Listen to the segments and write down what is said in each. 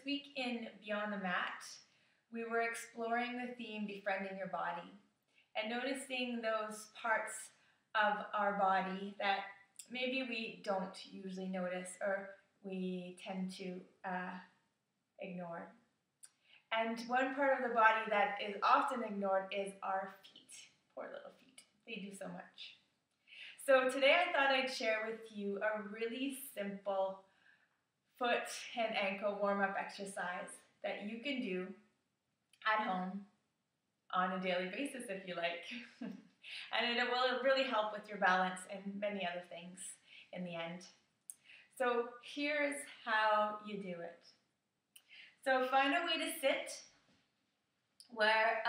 week in Beyond the Mat, we were exploring the theme befriending your body and noticing those parts of our body that maybe we don't usually notice or we tend to ignore. And one part of the body that is often ignored is our feet. Poor little feet. They do so much. So today I thought I'd share with you a really simple foot and ankle warm-up exercise that you can do at home on a daily basis if you like. And it will really help with your balance and many other things in the end. So here's how you do it. So find a way to sit where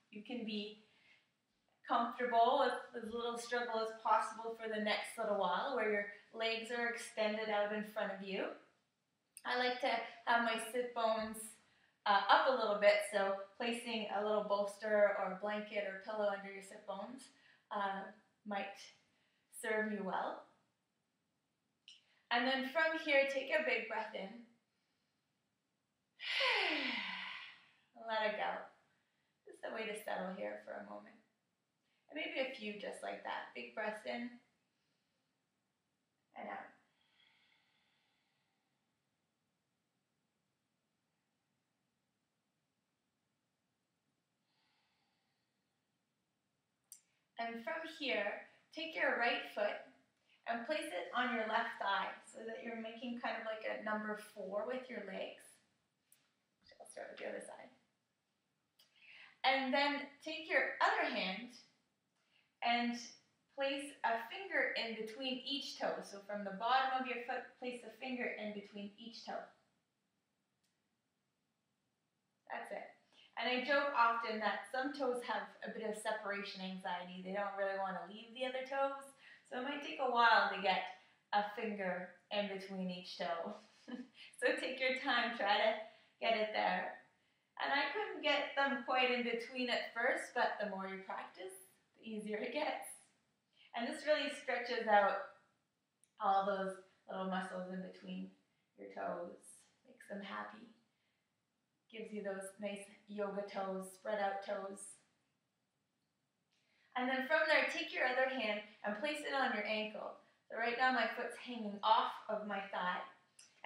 you can be comfortable with as little struggle as possible for the next little while, where your legs are extended out in front of you. I like to have my sit bones up a little bit, so placing a little bolster or blanket or pillow under your sit bones might serve you well. And then from here, take a big breath in. Let it go. Just a way to settle here for a moment. And maybe a few just like that. Big breaths in and out. And from here, take your right foot and place it on your left thigh so that you're making kind of like a number 4 with your legs. I'll start with the other side. And then take your other hand and place a finger in between each toe. So from the bottom of your foot, place a finger in between each toe. That's it. And I joke often that some toes have a bit of separation anxiety. They don't really want to leave the other toes. So it might take a while to get a finger in between each toe. So take your time, try to get it there. And I couldn't get them quite in between at first, but the more you practice, the easier it gets. And this really stretches out all those little muscles in between your toes, makes them happy. Gives you those nice yoga toes, spread out toes. And then from there, take your other hand and place it on your ankle. So right now my foot's hanging off of my thigh,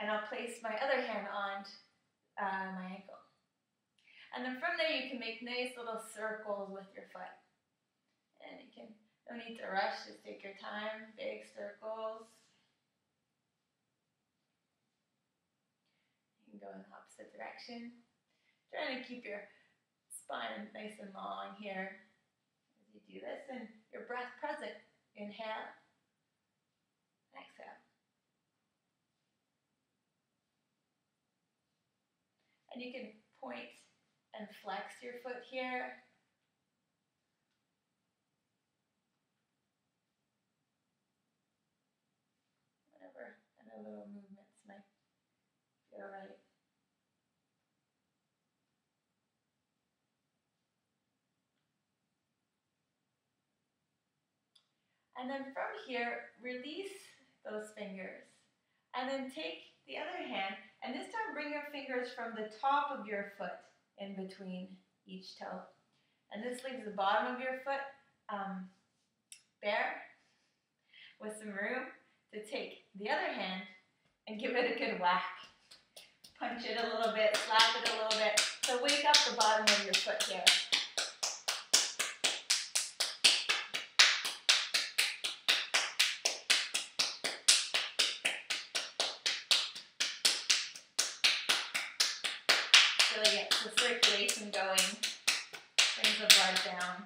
and I'll place my other hand on my ankle. And then from there you can make nice little circles with your foot. And you can, no need to rush, just take your time, big circles. You can go in the opposite direction. Trying to keep your spine nice and long here as you do this, and your breath present. Inhale, exhale. And you can point and flex your foot here. Whatever kind of little movements might feel right. And then from here, release those fingers. And then take the other hand, and this time bring your fingers from the top of your foot in between each toe. And this leaves the bottom of your foot bare, with some room to take the other hand and give it a good whack. Punch it a little bit, slap it a little bit. So wake up the bottom of your foot here. Really get the circulation going, brings the blood down.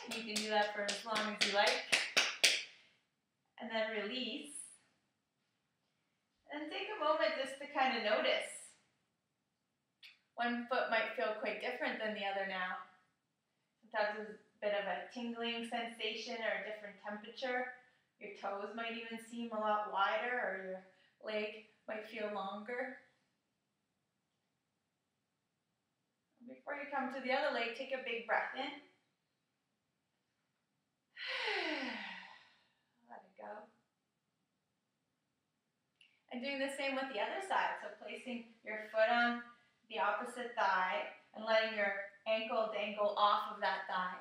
And you can do that for as long as you like. And then release. And take a moment just to kind of notice. One foot might feel quite different than the other now. Sometimes there's a bit of a tingling sensation or a different temperature. Your toes might even seem a lot wider, or your leg might feel longer. Before you come to the other leg, take a big breath in. And doing the same with the other side. So placing your foot on the opposite thigh and letting your ankle dangle off of that thigh.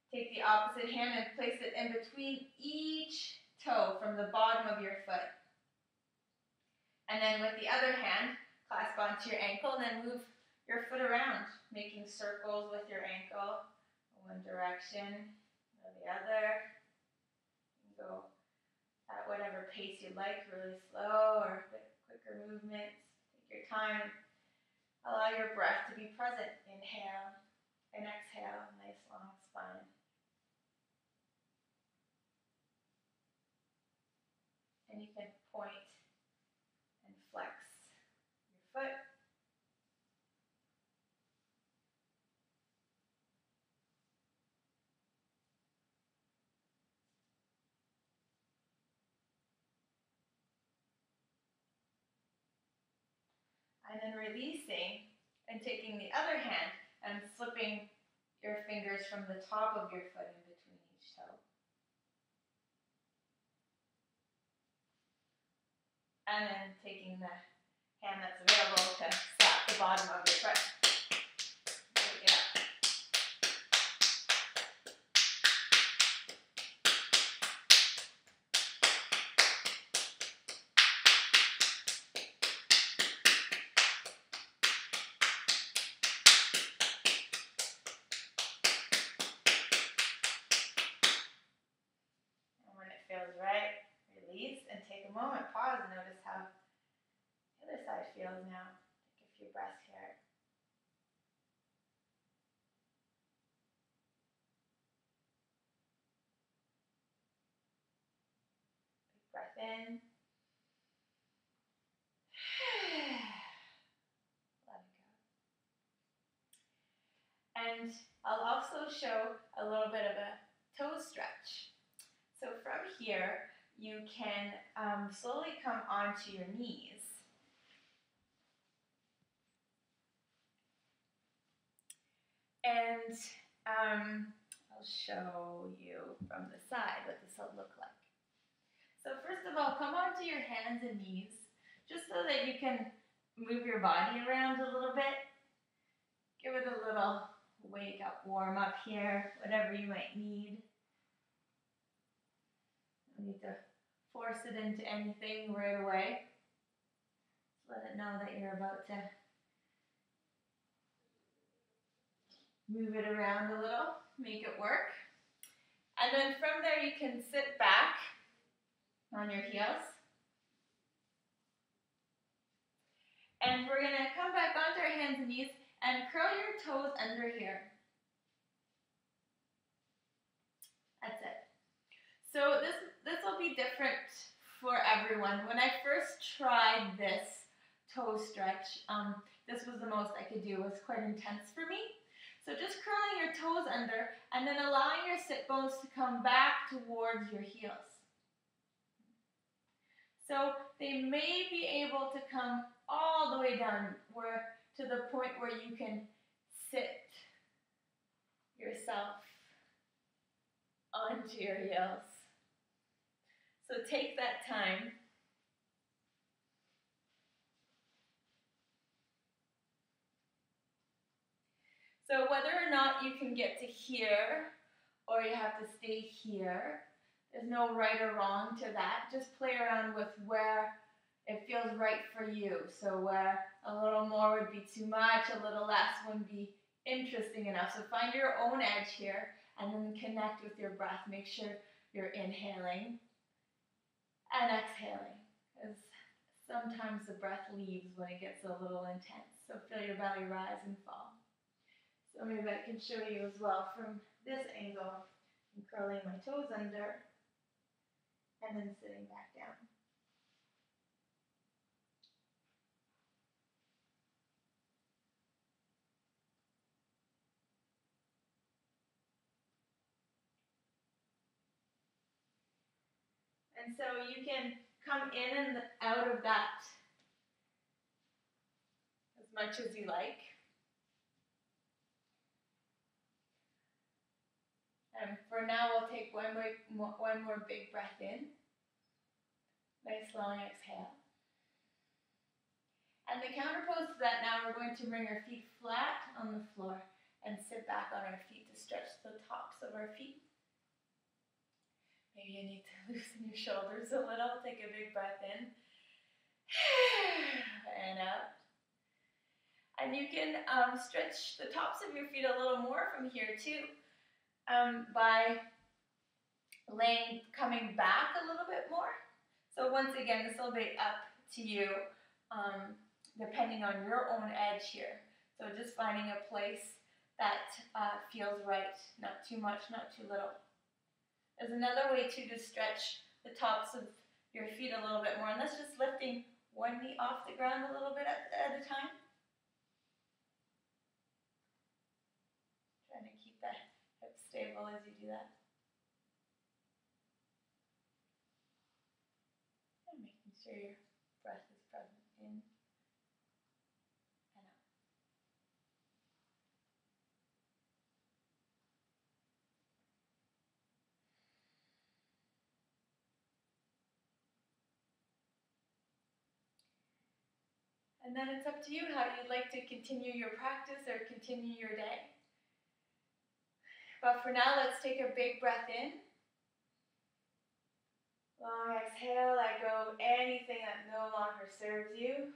Take the opposite hand and place it in between each toe from the bottom of your foot. And then with the other hand, clasp onto your ankle and then move your foot around, making circles with your ankle. One direction, or the other. You can go at whatever pace you like, really slow or quicker movements. Take your time. Allow your breath to be present. Inhale and exhale. Nice long spine. And you can point and flex your foot. And then releasing and taking the other hand and slipping your fingers from the top of your foot in between each toe. And then taking the hand that's available to slap the bottom of your foot. Take it up. Feels right, release, and take a moment, pause, and notice how the other side feels now. Take a few breaths here. Big breath in. Let it go. And I'll also show a little bit of a toe stretch. So from here, you can slowly come onto your knees. And I'll show you from the side what this will look like. So first of all, come onto your hands and knees, just so that you can move your body around a little bit. Give it a little wake up, warm up here, whatever you might need. You need to force it into anything right away. Let it know that you're about to move it around a little, make it work. And then from there you can sit back on your heels. And we're going to come back onto our hands and knees and curl your toes under here. That's it. So this will be different for everyone. When I first tried this toe stretch, this was the most I could do. It was quite intense for me. So just curling your toes under and then allowing your sit bones to come back towards your heels. So they may be able to come all the way down to the point where you can sit yourself onto your heels. So take that time. So whether or not you can get to here or you have to stay here, there's no right or wrong to that. Just play around with where it feels right for you. So where a little more would be too much, a little less wouldn't be interesting enough. So find your own edge here and then connect with your breath. Make sure you're inhaling and exhaling, because sometimes the breath leaves when it gets a little intense. So feel your belly rise and fall. So maybe I can show you as well from this angle. I'm curling my toes under and then sitting back down. And so you can come in and out of that as much as you like. And for now, we'll take one more big breath in. Nice long exhale. And the counter pose to that, now we're going to bring our feet flat on the floor and sit back on our feet to stretch the tops of our feet. Maybe you need to loosen your shoulders a little. Take a big breath in and out. And you can stretch the tops of your feet a little more from here too, by coming back a little bit more. So once again, this will be up to you, depending on your own edge here. So just finding a place that feels right, not too much, not too little. There's another way too to stretch the tops of your feet a little bit more, and that's just lifting one knee off the ground a little bit at a time. Trying to keep that hip stable as you do that. And making sure your breath is present in and out. And then it's up to you how you'd like to continue your practice or continue your day. But for now, let's take a big breath in. Long exhale, let go of anything that no longer serves you.